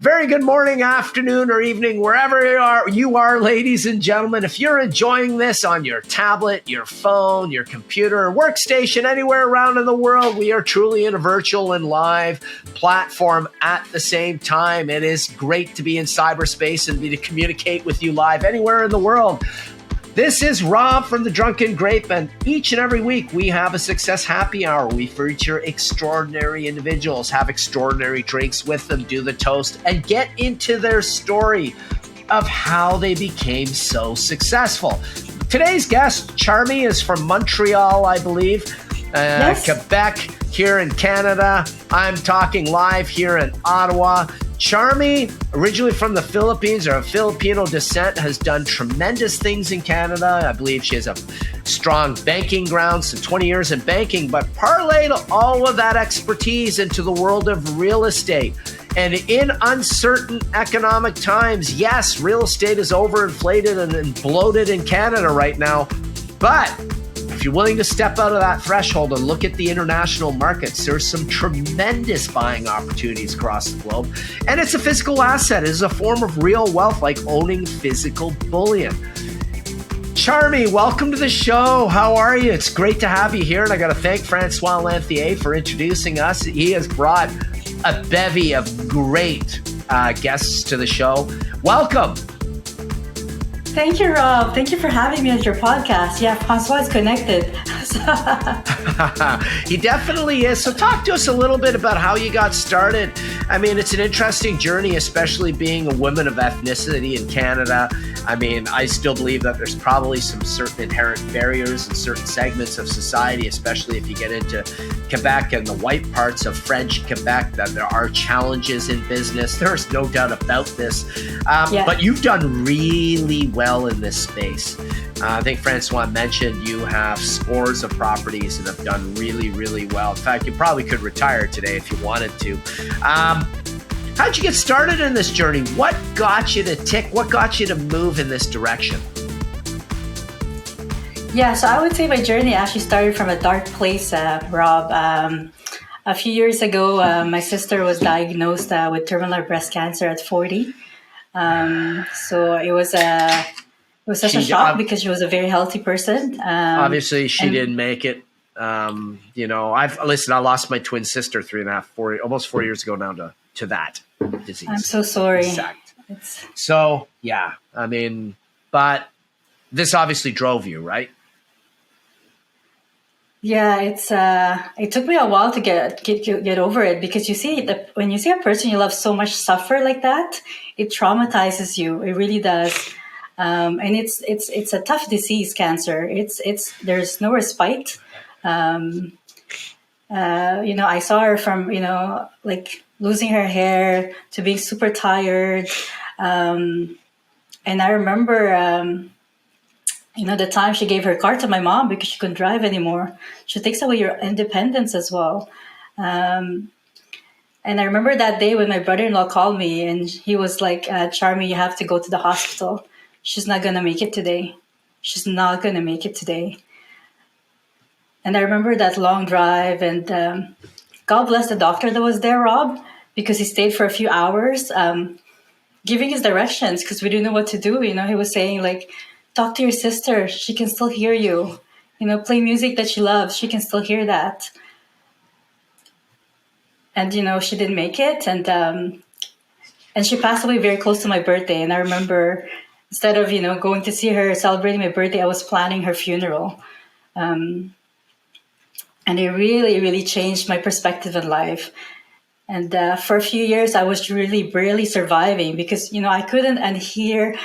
Very good morning, afternoon, or evening, wherever you are, ladies and gentlemen. If you're enjoying this on your tablet, your phone, your computer, or workstation, anywhere around in the world, we are truly in a virtual and live platform at the same time. It is great to be in cyberspace and to communicate with you live anywhere in the world. This is Rob from The Drunken Grape, and each and every week we have a Success Happy Hour. We feature extraordinary individuals, have extraordinary drinks with them, do the toast, and get into their story of how they became so successful. Today's guest, Charmy, is from Montreal, I believe, Yes. Quebec, here in Canada. I'm talking live here in Ottawa. Charmy, originally from the Philippines or of Filipino descent, has done tremendous things in Canada. I believe she has a strong banking ground, some 20 years in banking, but parlayed all of that expertise into the world of real estate. And in uncertain economic times, yes, real estate is overinflated and bloated in Canada right now, but if you're willing to step out of that threshold and look at the international markets, there's some tremendous buying opportunities across the globe. And it's a physical asset. It is a form of real wealth, like owning physical bullion. Charmy, welcome to the show. How are you? It's great to have you here. And I got to thank Francois Lanthier for introducing us. He has brought a bevy of great guests to the show. Welcome. Thank you, Rob. Thank you for having me on your podcast. Yeah, Francois is connected. He definitely is. So talk to us a little bit about how you got started. I mean, it's an interesting journey, especially being a woman of ethnicity in Canada. I mean, I still believe that there's probably some certain inherent barriers in certain segments of society, especially if you get into Quebec and the white parts of French Quebec, that there are challenges in business. There's no doubt about this. But you've done really well in this space. I think Francois mentioned you have scores of properties and have done really, really well. In fact, you probably could retire today if you wanted to. How'd you get started in this journey? What got you to tick? What got you to move in this direction? Yeah, so I would say my journey actually started from a dark place, Rob. A few years ago, my sister was diagnosed with terminal breast cancer at 40. So it was such a shock because she was a very healthy person. Obviously, she didn't make it. I lost my twin sister almost 4 years ago now to that disease. I'm so sorry. Exact. So yeah, I mean, but this obviously drove you, right? Yeah, it took me a while to get over it, because you see that when you see a person you love so much suffer like that, it traumatizes you. It really does. And it's a tough disease, cancer. There's no respite. I saw her from, like losing her hair to being super tired. And I remember, the time she gave her car to my mom because she couldn't drive anymore. She takes away your independence as well. And I remember that day when my brother-in-law called me and he was like, Charmy, you have to go to the hospital. She's not going to make it today. She's not going to make it today. And I remember that long drive, and God bless the doctor that was there, Rob, because he stayed for a few hours, giving us directions because we didn't know what to do. He was saying, like, talk to your sister. She can still hear you. Play music that she loves. She can still hear that. And, she didn't make it. And she passed away very close to my birthday. And I remember, instead of, going to see her celebrating my birthday, I was planning her funeral. And it really, really changed my perspective in life. And for a few years, I was really barely surviving because, I couldn't hear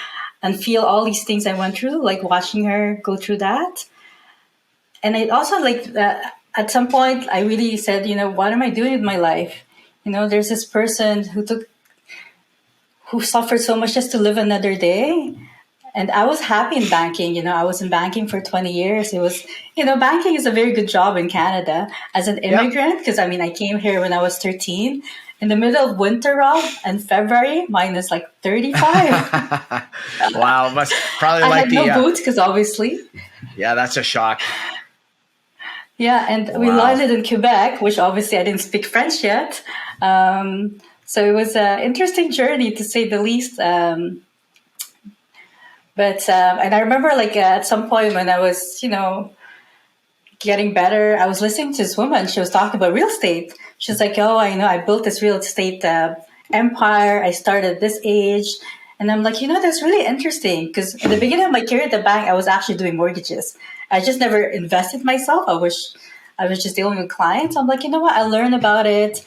and feel all these things I went through, like watching her go through that. And it also, at some point, I really said, what am I doing with my life? There's this person who suffered so much just to live another day. And I was happy in banking. I was in banking for 20 years. It was, banking is a very good job in Canada as an immigrant. Because, I came here when I was 13 in the middle of winter, Rob, and February, minus like 35. Wow. Must probably I had no boots because obviously. Yeah, that's a shock. Yeah. And we landed in Quebec, which obviously I didn't speak French yet. So it was an interesting journey to say the least. But and I remember like at some point when I was, getting better, I was listening to this woman. She was talking about real estate. She's like, "Oh, I know, I built this real estate empire. I started at this age." And I'm like, that's really interesting because in the beginning of my career at the bank, I was actually doing mortgages. I just never invested myself. I was just dealing with clients. I'm like, you know what? I learned about it.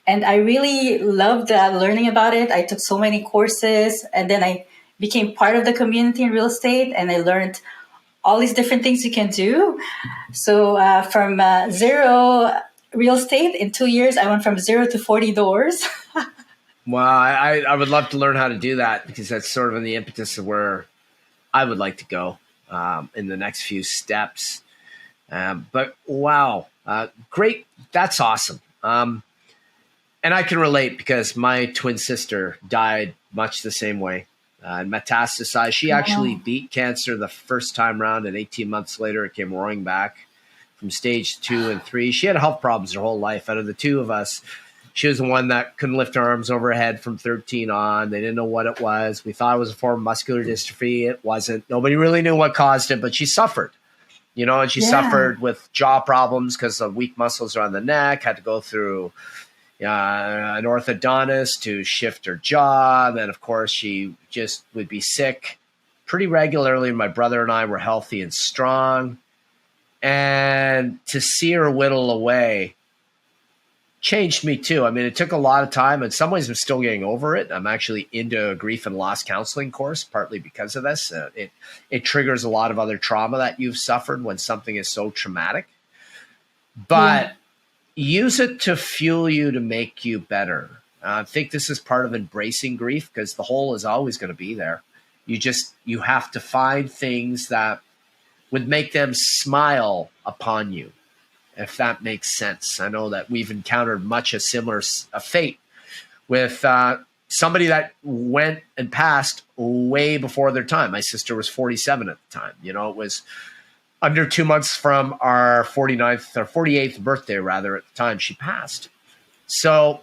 And I really loved learning about it. I took so many courses and then I became part of the community in real estate and I learned all these different things you can do. So from zero real estate in 2 years, I went from 0 to 40 doors. Wow, I would love to learn how to do that because that's sort of in the impetus of where I would like to go in the next few steps. But wow, great. That's awesome. And I can relate because my twin sister died much the same way. Metastasized. She actually beat cancer the first time around, and 18 months later, it came roaring back from stage 2 and 3. She had health problems her whole life. Out of the two of us, she was the one that couldn't lift her arms over her head from 13 on. They didn't know what it was. We thought it was a form of muscular dystrophy. It wasn't. Nobody really knew what caused it, but she suffered. And she suffered with jaw problems because of weak muscles around the neck, had to go through an orthodontist to shift her jaw. Then, of course, she just would be sick pretty regularly. My brother and I were healthy and strong. And to see her whittle away changed me too. I mean, it took a lot of time. In some ways, I'm still getting over it. I'm actually into a grief and loss counseling course, partly because of this. It triggers a lot of other trauma that you've suffered when something is so traumatic. But use it to fuel you to make you better. I think this is part of embracing grief because the hole is always going to be there. You have to find things that would make them smile upon you, if that makes sense. I know that we've encountered much a similar fate with somebody that went and passed way before their time. My sister was 47 at the time. It was under 2 months from our 49th or 48th birthday, rather, at the time she passed. So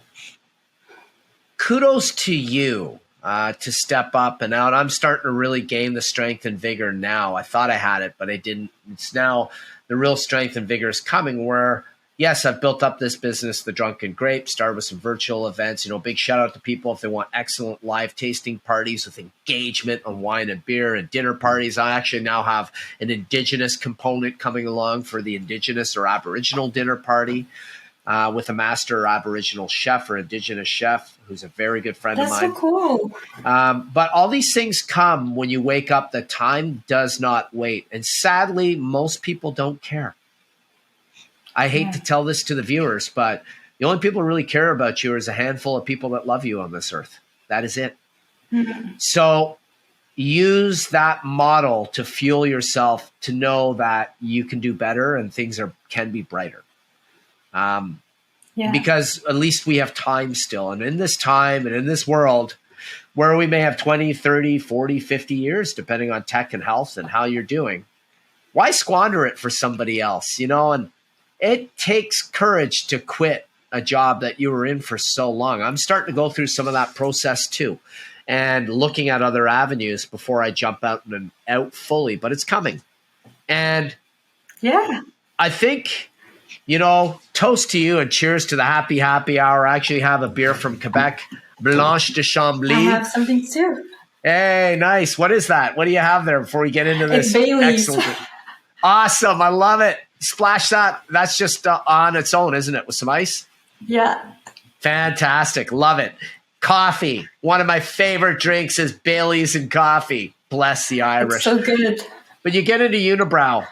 kudos to you to step up and out. I'm starting to really gain the strength and vigor now. I thought I had it, but I didn't. It's now the real strength and vigor is coming where, yes, I've built up this business, The Drunken Grape, started with some virtual events. Big shout out to people if they want excellent live tasting parties with engagement on wine and beer and dinner parties. I actually now have an Indigenous component coming along for the Indigenous or Aboriginal dinner party with a master Aboriginal chef or Indigenous chef who's a very good friend of mine. That's so cool. But all these things come when you wake up. The time does not wait. And sadly, most people don't care. I hate to tell this to the viewers, but the only people who really care about you is a handful of people that love you on this earth. That is it. Mm-hmm. So use that model to fuel yourself to know that you can do better and things can be brighter. Because at least we have time still. And in this time and in this world where we may have 20, 30, 40, 50 years, depending on tech and health and how you're doing, why squander it for somebody else? And it takes courage to quit a job that you were in for so long. I'm starting to go through some of that process too and looking at other avenues before I jump out fully, but it's coming. And I think, toast to you and cheers to the happy hour. I actually have a beer from Quebec, Blanche de Chambly. I have something too. Hey, nice. What is that? What do you have there before we get into this? It's Bailey's. Excellent. Awesome. I love it. Splash that. That's just on its own, isn't it? With some ice? Yeah. Fantastic. Love it. Coffee. One of my favorite drinks is Bailey's and coffee. Bless the Irish. It's so good. But you get into Unibrow.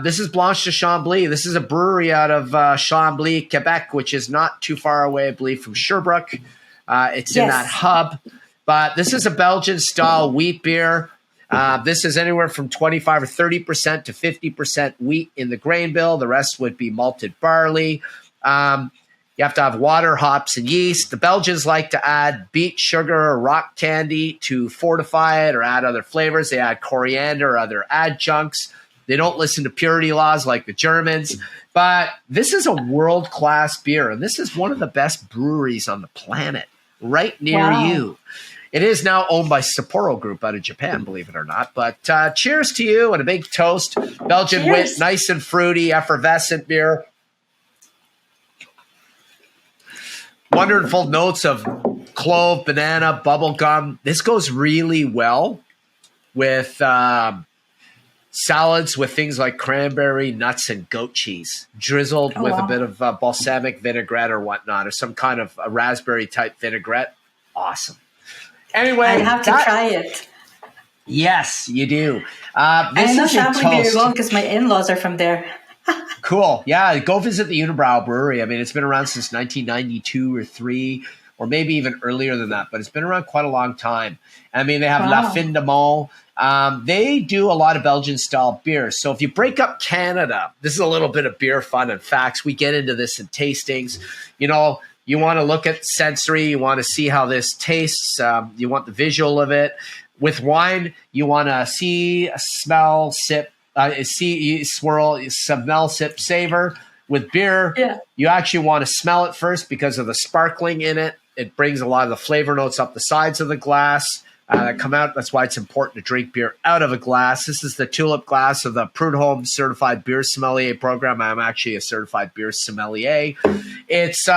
This is Blanche de Chambly. This is a brewery out of Chambly, Quebec, which is not too far away, I believe, from Sherbrooke. It's in that hub. But this is a Belgian-style wheat beer. This is anywhere from 25 or 30% to 50% wheat in the grain bill. The rest would be malted barley. You have to have water, hops, and yeast. The Belgians like to add beet sugar or rock candy to fortify it or add other flavors. They add coriander or other adjuncts. They don't listen to purity laws like the Germans. But this is a world-class beer, and this is one of the best breweries on the planet. right near Wow. you. It is now owned by Sapporo Group out of Japan, believe it or not. But cheers to you and a big toast. Belgian wit, Cheers. nice and fruity, effervescent beer. Wonderful notes of clove, banana, bubble gum. This goes really well with salads with things like cranberry, nuts, and goat cheese, drizzled Oh, with a wow. bit of balsamic vinaigrette or whatnot, or some kind of a raspberry type vinaigrette. Awesome. I'd Anyway, have to try it. yes, you do. I This know is a Chamonix very toast. well because my in-laws are from there. Cool. Yeah, go visit the Unibrow Brewery. I mean, it's been around since 1992 or 3, or maybe even earlier than that, but it's been around quite a long time. I mean, they have La Wow. Fin de Mont. They do a lot of Belgian-style beers. So if you break up Canada, this is a little bit of beer fun and facts. We get into this in tastings. You know, you want to look at sensory. You want to see how this tastes. You want the visual of it. With wine, you want to see, smell, sip, see, swirl, smell, sip, savor. With beer, Yeah. you actually want to smell it first because of the sparkling in it. It brings a lot of the flavor notes up the sides of the glass that come out. That's why it's important to drink beer out of a glass. This is the tulip glass of the Prud'homme Certified Beer Sommelier program. I'm actually a certified beer sommelier. It's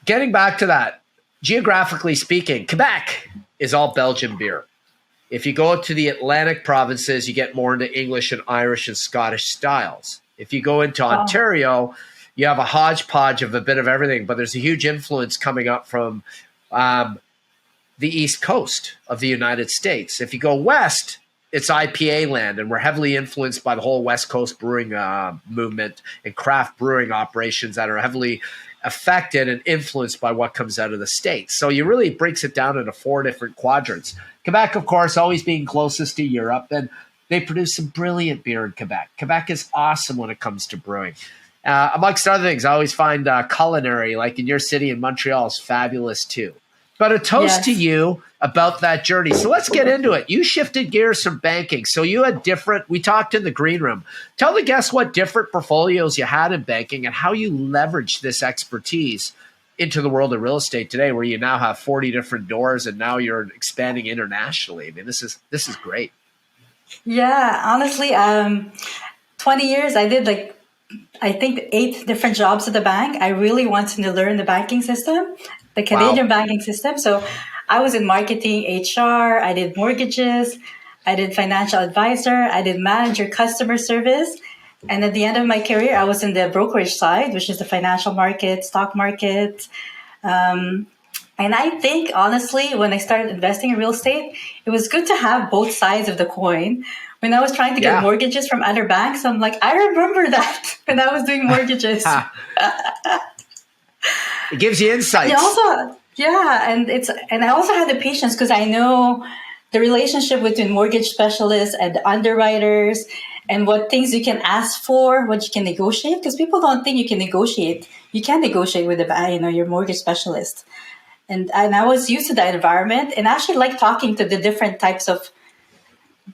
getting back to that. Geographically speaking, Quebec is all Belgian beer. If you go to the Atlantic provinces, you get more into English and Irish and Scottish styles. If you go into Wow. Ontario, you have a hodgepodge of a bit of everything, but there's a huge influence coming up from the East Coast of the United States. If you go west, it's IPA land, and we're heavily influenced by the whole West Coast brewing movement and craft brewing operations that are heavily affected and influenced by what comes out of the States. So you really breaks it down into 4 different quadrants. Quebec, of course, always being closest to Europe, and they produce some brilliant beer in Quebec. Quebec is awesome when it comes to brewing. Amongst other things, I always find culinary, like in your city in Montreal, is fabulous too. But a toast Yes. to you about that journey. So let's get into it. You shifted gears from banking. So you had different, we talked in the green room. Tell the guests what different portfolios you had in banking and how you leveraged this expertise into the world of real estate today, where you now have 40 different doors and now you're expanding internationally. I mean, this is great. Yeah, honestly, 20 years, I did like, I think 8 different jobs at the bank. I really wanted to learn the banking system, the Canadian banking system. So I was in marketing, HR, I did mortgages, I did financial advisor, I did manager customer service. And at the end of my career, I was in the brokerage side, which is the financial market, stock market. And I think, honestly, when I started investing in real estate, it was good to have both sides of the coin. When I was trying to Yeah. get mortgages from other banks, I'm like, I remember that when I was doing mortgages. Ha. It gives you insights. And also, yeah, and I also had the patience because I know the relationship between mortgage specialists and underwriters and what things you can ask for, what you can negotiate. Because people don't think you can negotiate. You can negotiate with your mortgage specialist. And I was used to that environment and actually like talking to the different types of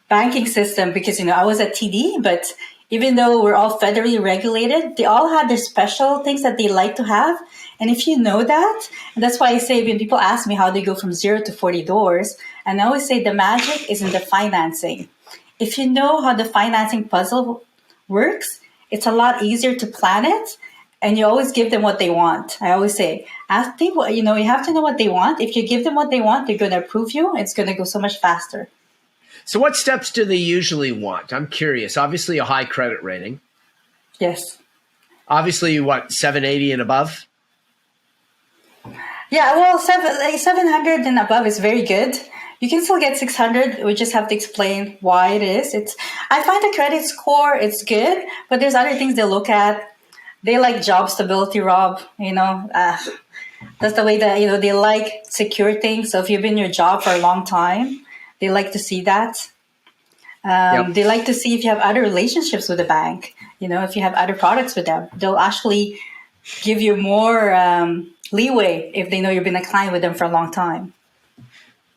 banking system because I was at TD, but even though we're all federally regulated, they all have their special things that they like to have. And if you know that, and that's why I say when people ask me how they go from 0 to 40 doors, and I always say the magic is in the financing. If you know how the financing puzzle works, it's a lot easier to plan it. And you always give them what they want. I always say, ask people, you have to know what they want. If you give them what they want, they're going to approve you. It's going to go so much faster. So what steps do they usually want? I'm curious. Obviously, a high credit rating. Yes. Obviously, what, 780 and above? Yeah, well, 700 and above is very good. You can still get 600. We just have to explain why it is. I find the credit score, it's good, but there's other things they look at. They like job stability, Rob. That's the way that, they like secure things. So if you've been in your job for a long time, they like to see that. Yep. They like to see if you have other relationships with the bank. If you have other products with them, they'll actually give you more leeway if they know you've been a client with them for a long time.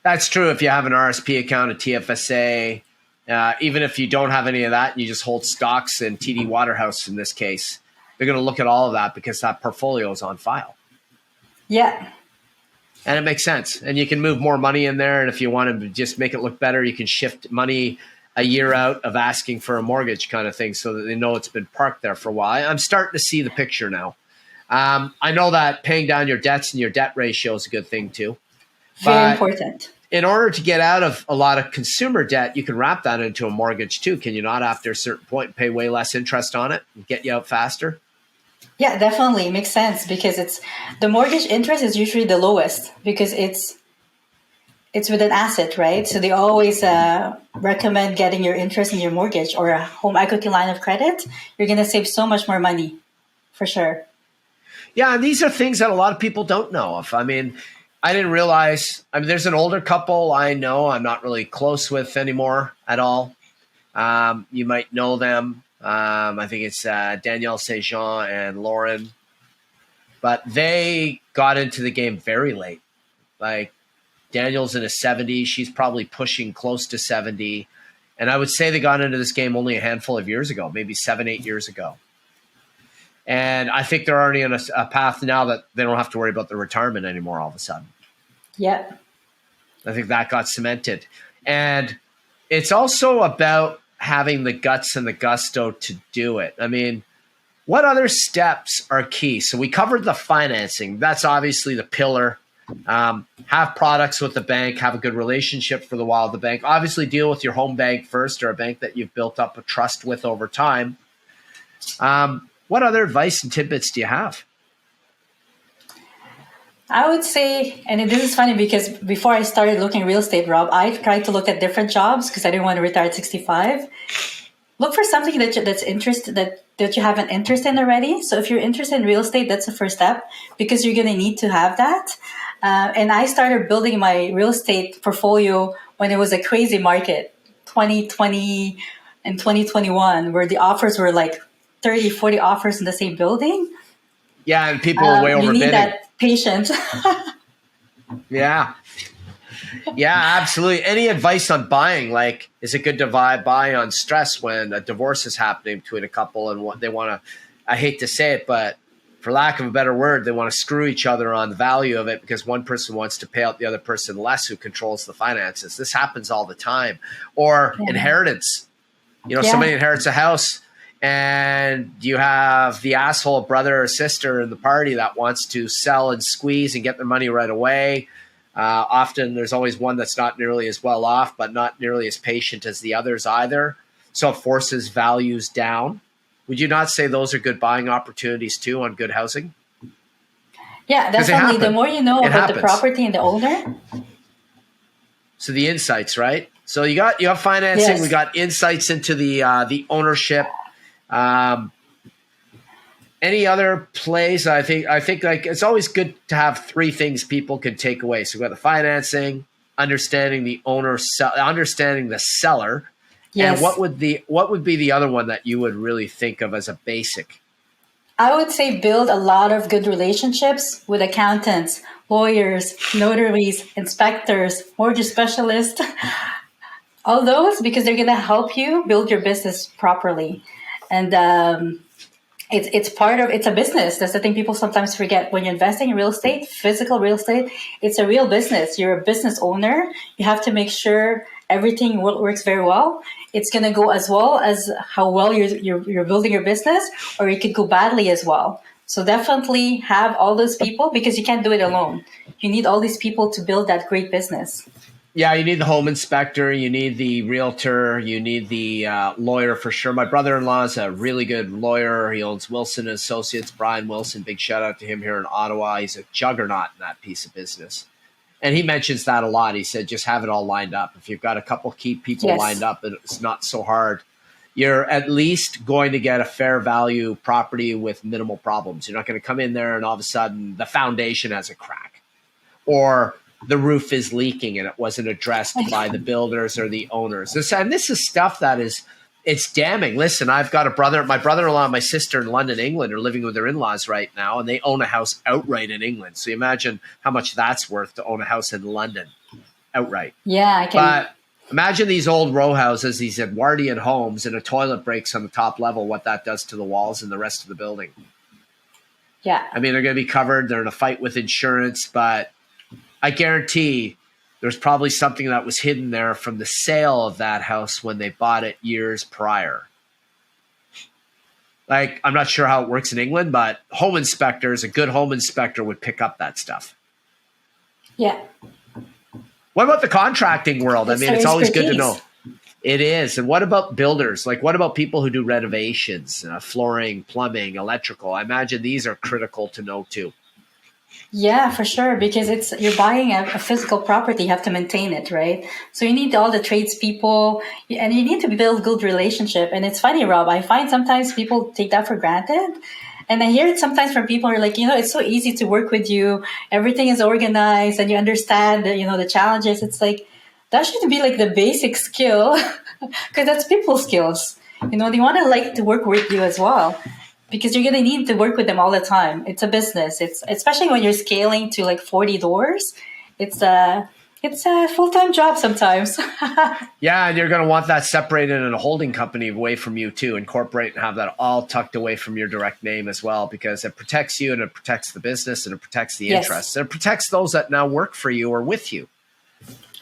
That's true. If you have an RSP account, a TFSA, even if you don't have any of that, you just hold stocks in TD Waterhouse in this case, they're going to look at all of that because that portfolio is on file. Yeah. And it makes sense. And you can move more money in there. And if you want to just make it look better, you can shift money a year out of asking for a mortgage kind of thing so that they know it's been parked there for a while. I'm starting to see the picture now. I know that paying down your debts and your debt ratio is a good thing too. Very important. In order to get out of a lot of consumer debt, you can wrap that into a mortgage too. Can you not, after a certain point, pay way less interest on it and get you out faster? Yeah, definitely. It makes sense because the mortgage interest is usually the lowest because it's with an asset, right? So they always recommend getting your interest in your mortgage or a home equity line of credit. You're going to save so much more money, for sure. Yeah, and these are things that a lot of people don't know of. I mean, I didn't realize. I mean, there's an older couple I know I'm not really close with anymore at all. You might know them. I think it's Danielle St. Jean and Lauren. But they got into the game very late. Like, Daniel's in his 70s. She's probably pushing close to 70. And I would say they got into this game only a handful of years ago, maybe 7-8 years ago. And I think they're already on a path now that they don't have to worry about their retirement anymore all of a sudden. Yeah. I think that got cemented. And it's also about having the guts and the gusto to do it. I mean, what other steps are key? So we covered the financing. That's obviously the pillar. Have products with the bank, have a good relationship for the while with the bank. Obviously deal with your home bank first, or a bank that you've built up a trust with over time. What other advice and tidbits do you have? I would say, and this is funny because before I started looking real estate, Rob, I tried to look at different jobs because I didn't want to retire at 65. Look for something that you have an interest in already. So if you're interested in real estate, that's the first step because you're going to need to have that. And I started building my real estate portfolio when it was a crazy market, 2020 and 2021, where the offers were like 30, 40 offers in the same building. Yeah, and people are way overbidding. You need that patience. Yeah. Yeah, absolutely. Any advice on buying? Like, is it good to buy on stress when a divorce is happening between a couple and what they want to, I hate to say it, but for lack of a better word, they want to screw each other on the value of it because one person wants to pay out the other person less who controls the finances. This happens all the time. Or inheritance. You know, somebody inherits a house and you have the asshole brother or sister in the party that wants to sell and squeeze and get their money right away. Often there's always one that's not nearly as well off, but not nearly as patient as the others either. So it forces values down. Would you not say those are good buying opportunities too on good housing? Yeah, definitely. The more you know about the property and the owner. So the insights, right? So you have financing. Yes. We got insights into the ownership. Any other plays? I think like it's always good to have three things people can take away. So we got the financing, understanding the owner, understanding the seller. Yes. And what would be the other one that you would really think of as a basic? I would say build a lot of good relationships with accountants, lawyers, notaries, inspectors, mortgage specialists, all those, because they're going to help you build your business properly. And it's a business. That's the thing people sometimes forget. When you're investing in real estate, physical real estate, it's a real business. You're a business owner. You have to make sure everything works very well. It's going to go as well as how well you're building your business, or it could go badly as well. So definitely have all those people because you can't do it alone. You need all these people to build that great business. Yeah, you need the home inspector, you need the realtor, you need the lawyer for sure. My brother-in-law is a really good lawyer. He owns Wilson & Associates, Brian Wilson. Big shout out to him here in Ottawa. He's a juggernaut in that piece of business. And he mentions that a lot. He said, just have it all lined up. If you've got a couple key people lined up, it's not so hard. You're at least going to get a fair value property with minimal problems. You're not going to come in there and all of a sudden the foundation has a crack or the roof is leaking and it wasn't addressed by the builders or the owners. This is stuff that it's damning. Listen, I've got my brother-in-law and my sister in London, England are living with their in-laws right now, and they own a house outright in England. So you imagine how much that's worth to own a house in London outright. Yeah, I can. But imagine these old row houses, these Edwardian homes, and a toilet breaks on the top level, what that does to the walls and the rest of the building. Yeah. I mean, they're going to be covered. They're in a fight with insurance, but I guarantee there's probably something that was hidden there from the sale of that house when they bought it years prior. Like, I'm not sure how it works in England, but home inspectors, a good home inspector would pick up that stuff. Yeah. What about the contracting world? I mean, it's always good to know. It is. And what about builders? Like, what about people who do renovations, flooring, plumbing, electrical? I imagine these are critical to know too. Yeah, for sure, because you're buying a physical property, you have to maintain it, right? So you need all the tradespeople, and you need to build good relationship. And it's funny, Rob, I find sometimes people take that for granted. And I hear it sometimes from people who are like, it's so easy to work with you. Everything is organized and you understand, the challenges. It's like, that should be like the basic skill because that's people skills. They want to like to work with you as well, because you're going to need to work with them all the time. It's a business. It's especially when you're scaling to like 40 doors. It's a full-time job sometimes. Yeah, and you're going to want that separated in a holding company away from you too. Incorporate and have that all tucked away from your direct name as well, because it protects you and it protects the business and it protects the interests. And it protects those that now work for you or with you.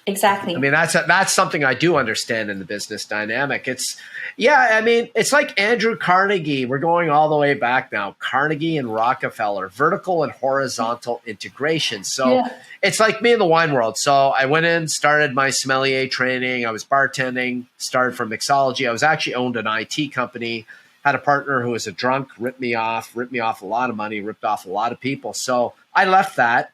Exactly. I mean, that's something I do understand in the business dynamic. It's like Andrew Carnegie. We're going all the way back now. Carnegie and Rockefeller, vertical and horizontal integration. So It's like me in the wine world. So I went in, started my sommelier training. I was bartending, started from mixology. I was actually owned an IT company, had a partner who was a drunk, ripped me off a lot of money, ripped off a lot of people. So I left that.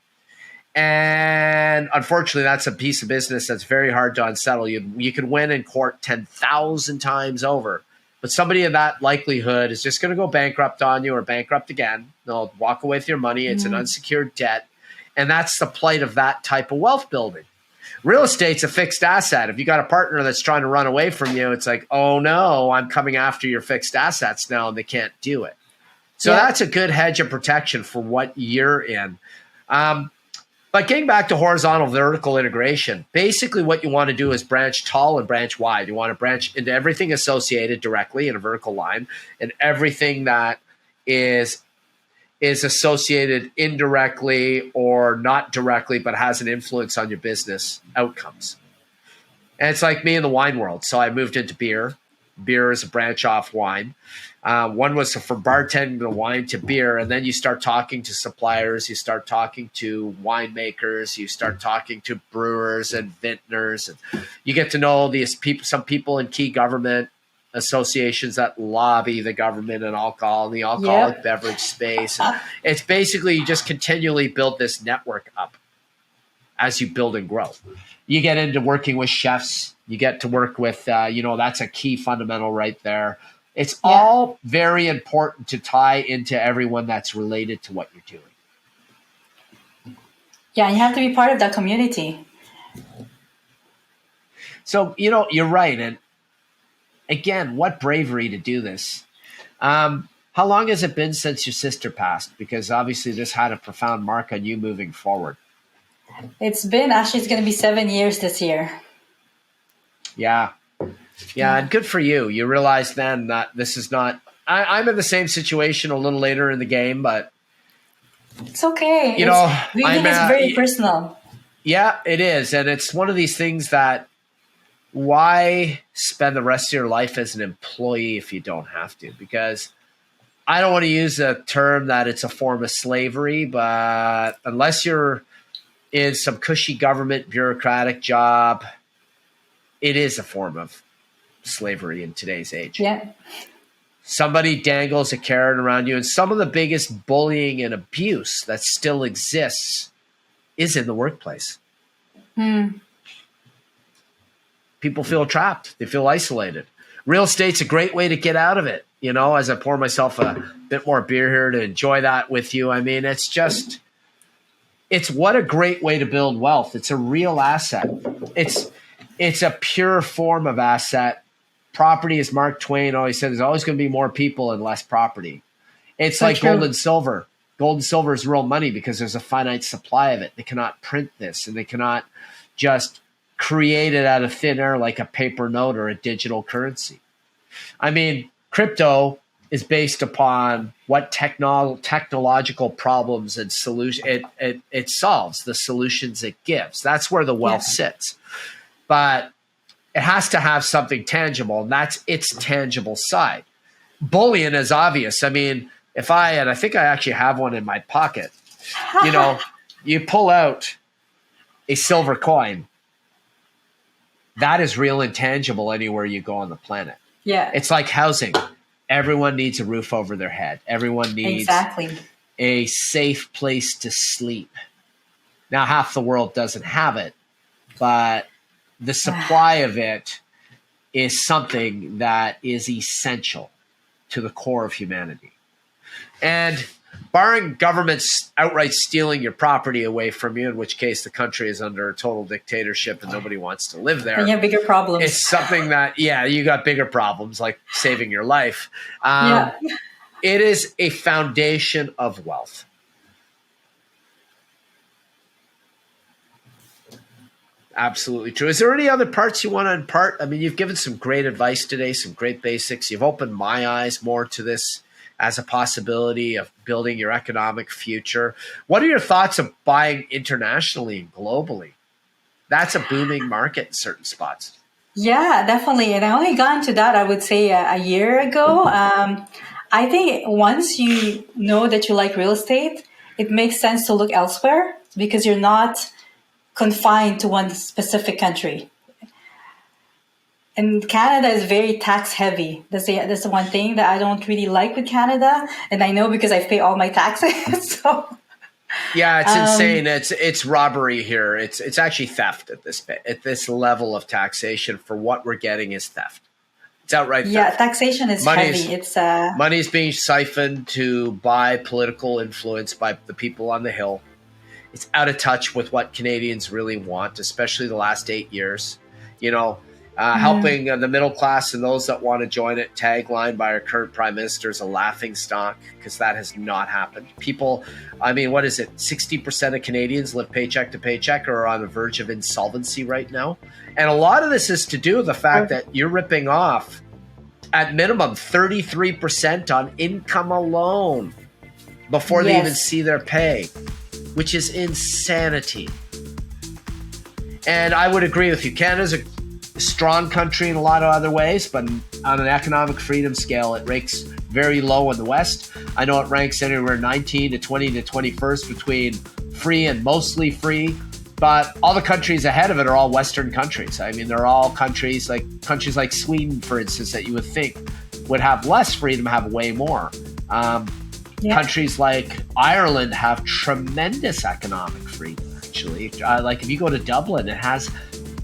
And unfortunately, that's a piece of business that's very hard to unsettle. You can win in court 10,000 times over, but somebody in that likelihood is just going to go bankrupt on you or bankrupt again. They'll walk away with your money. It's an unsecured debt. And that's the plight of that type of wealth building. Real estate's a fixed asset. If you got a partner that's trying to run away from you, it's like, oh no, I'm coming after your fixed assets now, and they can't do it. So that's a good hedge of protection for what you're in. But getting back to horizontal vertical integration, basically what you want to do is branch tall and branch wide. You want to branch into everything associated directly in a vertical line, and everything that is associated indirectly or not directly, but has an influence on your business outcomes. And it's like me in the wine world. So I moved into beer. Beer is a branch off wine. One was from bartending to wine to beer, and then you start talking to suppliers, you start talking to winemakers, you start talking to brewers and vintners, and you get to know these people, some people in key government associations that lobby the government and alcohol in the alcoholic beverage space. It's basically you just continually build this network up as you build and grow. You get into working with chefs, you get to work with, that's a key fundamental right there. It's all very important to tie into everyone that's related to what you're doing. Yeah, you have to be part of that community. So, you're right. And again, what bravery to do this. How long has it been since your sister passed? Because obviously this had a profound mark on you moving forward. It's going to be 7 years this year. Yeah. Yeah, and good for you. You realize then that this is not I'm in the same situation a little later in the game, but it's okay. It's very personal. Yeah, it is. And it's one of these things that why spend the rest of your life as an employee if you don't have to? Because I don't want to use a term that it's a form of slavery, but unless you're in some cushy government bureaucratic job, it is a form of slavery in today's age. Yeah. Somebody dangles a carrot around you, and some of the biggest bullying and abuse that still exists is in the workplace. People feel trapped. They feel isolated. Real estate's a great way to get out of it. As I pour myself a bit more beer here to enjoy that with you. I mean, it's what a great way to build wealth. It's a real asset. It's a pure form of asset. Property, as Mark Twain always said, there's always going to be more people and less property. It's like gold and silver. Gold and silver is real money because there's a finite supply of it. They cannot print this, and they cannot just create it out of thin air like a paper note or a digital currency. I mean, crypto is based upon what technological problems and solution it solves, the solutions it gives. That's where the wealth sits. But it has to have something tangible, and that's its tangible side. Bullion is obvious. I mean, and I think I actually have one in my pocket, you pull out a silver coin, that is real and tangible anywhere you go on the planet. Yeah. It's like housing. Everyone needs a roof over their head. Everyone needs a safe place to sleep. Now, half the world doesn't have it, but the supply of it is something that is essential to the core of humanity. And barring governments outright stealing your property away from you, in which case the country is under a total dictatorship and nobody wants to live there. And you have bigger problems. It's something that, you got bigger problems like saving your life. It is a foundation of wealth. Absolutely true. Is there any other parts you want to impart? I mean, you've given some great advice today, some great basics. You've opened my eyes more to this as a possibility of building your economic future. What are your thoughts of buying internationally and globally? That's a booming market in certain spots. Yeah, definitely. And I only got into that, I would say, a year ago. I think once you know that you like real estate, it makes sense to look elsewhere because you're not confined to one specific country. And Canada is very tax heavy. That's the one thing that I don't really like with Canada. And I know because I pay all my taxes. Yeah, it's insane. It's robbery here. It's actually theft at this level of taxation. For what we're getting is theft. It's outright theft. Yeah, taxation is heavy. Money is being siphoned to buy political influence by the people on the Hill. It's out of touch with what Canadians really want, especially the last 8 years. Helping the middle class and those that want to join it, tagline by our current prime minister, is a laughing stock because that has not happened. People, what is it? 60% of Canadians live paycheck to paycheck or are on the verge of insolvency right now. And a lot of this is to do with the fact that you're ripping off at minimum 33% on income alone before they even see their pay, which is insanity. And I would agree with you. Canada's a strong country in a lot of other ways, but on an economic freedom scale, it ranks very low in the West. I know it ranks anywhere 19 to 20 to 21st between free and mostly free, but all the countries ahead of it are all Western countries. I mean, they're all countries like Sweden, for instance, that you would think would have less freedom, have way more. Countries like Ireland have tremendous economic freedom, actually. Like if you go to Dublin, it has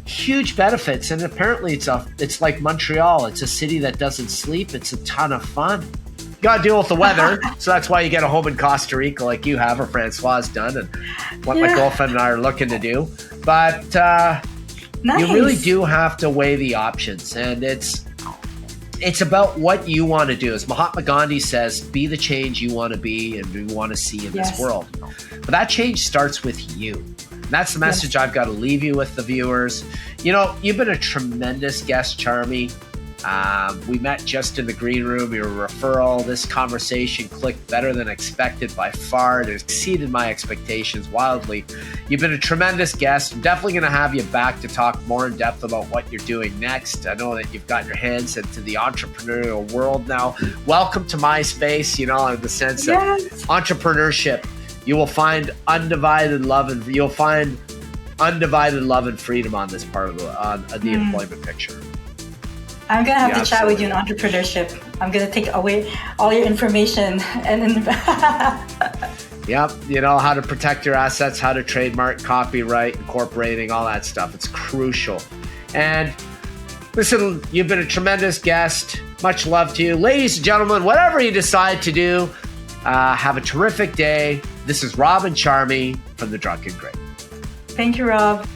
huge benefits, and apparently it's like Montreal. It's a city that doesn't sleep. It's a ton of fun. You got to deal with the weather, so that's why you get a home in Costa Rica like you have, or Francois has done, and what my girlfriend and I are looking to do. But you really do have to weigh the options, and it's about what you want to do. As Mahatma Gandhi says, be the change you want to be and you want to see in this world. But that change starts with you. That's the message I've got to leave you with, the viewers. You've been a tremendous guest, Charmy. We met just in the green room. Your referral, this conversation clicked better than expected by far. It exceeded my expectations wildly. You've been a tremendous guest. I'm definitely going to have you back to talk more in depth about what you're doing next. I know that you've got your hands into the entrepreneurial world now. Welcome to my space, in the sense of entrepreneurship. You will find undivided love and freedom on this part of the employment picture. I'm going to have to chat with you on entrepreneurship. I'm going to take away all your information and Yep. How to protect your assets, how to trademark, copyright, incorporating, all that stuff. It's crucial. And listen, you've been a tremendous guest. Much love to you. Ladies and gentlemen, whatever you decide to do, have a terrific day. This is Rob and Charmy from The Drunken Great. Thank you, Rob.